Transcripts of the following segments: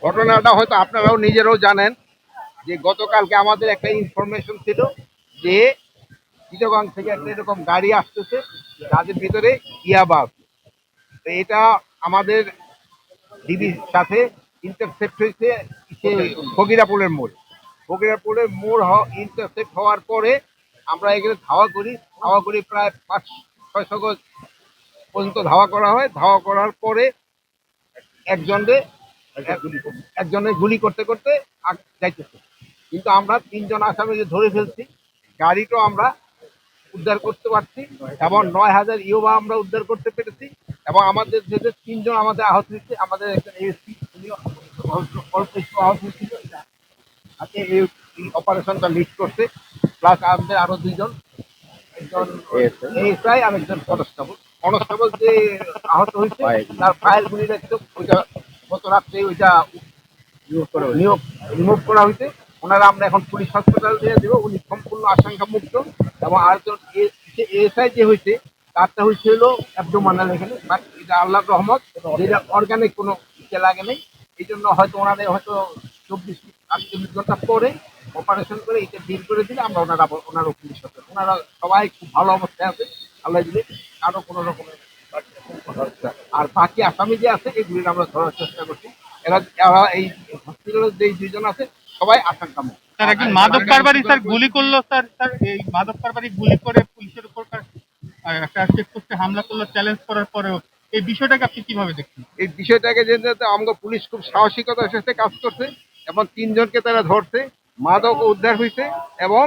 ঘটনাটা হয়তো আপনারাও নিজেরাও জানেন যে গতকালকে আমাদের একটা ইনফরমেশন ছিল যে চিটাগাং থেকে একটা এরকম গাড়ি আসতেছে যাদের ভিতরে ইয়াবা আছে। তো এটা আমাদের ডিবির সাথে ইন্টারসেপ্ট হয়েছে ফকিরাপুরের মোড়। ফকিরাপুরের মোড় ইন্টারসেপ্ট হওয়ার পরে আমরা এখানে ধাওয়া করি প্রায় 500-600 গজ পর্যন্ত ধাওয়া করা হয়। ধাওয়া করার পরে একজনকে একজনের গুলি করতে করতে যাইতেছে, কিন্তু আমরা 3জন আসামিকে ধরে ফেলছি। গাড়িটাও আমরা উদ্ধার করতে পারছি এবং 9,000 ইউবা আমরা উদ্ধার করতে পেরেছি। এবং আমাদের যে 3জন আমাদের আহত হয়েছে, আমাদের একজন এসপি অল্প একটু আহত হয়েছিল, আজকে এই অপারেশনটা লিড করছে। প্লাস আমাদের আরো 2জন, একজন এসআই আর একজন কনস্টেবল। কনস্টেবল যে আহত হয়েছে তার ফায়ার গুলি দেখতে ওইটা গত রাত্রে ওইটা রিমুভ করা হয়েছে। ওনারা আমরা এখন পুলিশ হসপিটাল দিয়ে দেবো, উনি সম্পূর্ণ আশঙ্কা মুক্ত। এবং আরেকজন এসআই যে হয়েছে তারটা হয়েছে হলো অ্যাবডোমিনাল এখানে, বাট এটা আল্লাহর রহমত, যেটা অর্গানিক কোনো ইচ্ছে লাগে নেই। এই জন্য হয়তো ওনাদের হয়তো 24-48 ঘন্টা পরে অপারেশন করে এটা বের করে দিলে আমরা ওনারও পুলিশ হবে। ওনারা সবাই খুব ভালো অবস্থায় আছে আল্লাহ দিলে, আরো কোনো রকমের। আর বাকি আসামি যে আছে এগুলি আমরা ধরার চেষ্টা করছি। এরা এই হসপিটালের যে 2জন আছে সবাই আশঙ্কামুক্ত। স্যার, একজন মাদক কারবারি স্যার গুলি করলো স্যার। এই মাদক কারবারি গুলি করে পুলিশের উপর একটা চেকপোস্টে হামলা করলো চ্যালেঞ্জ করার পরেও এই বিষয়টাকে আপনি কিভাবে দেখছেন? এই বিষয়টাকে যে আমাদের পুলিশ খুব সাহসিকতার সাথে কাজ করছে এবং 3জনকে তারা ধরছে, মাদক উদ্ধার হয়েছে এবং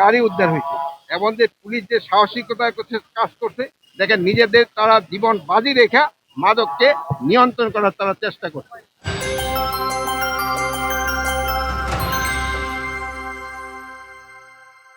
গাড়ি উদ্ধার হয়েছে। এবং যে পুলিশ যে সাহসিকতার কাজ করছে, দেখেন নিজেদের তারা জীবন বাজি রেখা মাদককে নিয়ন্ত্রণ করার তারা চেষ্টা করছে।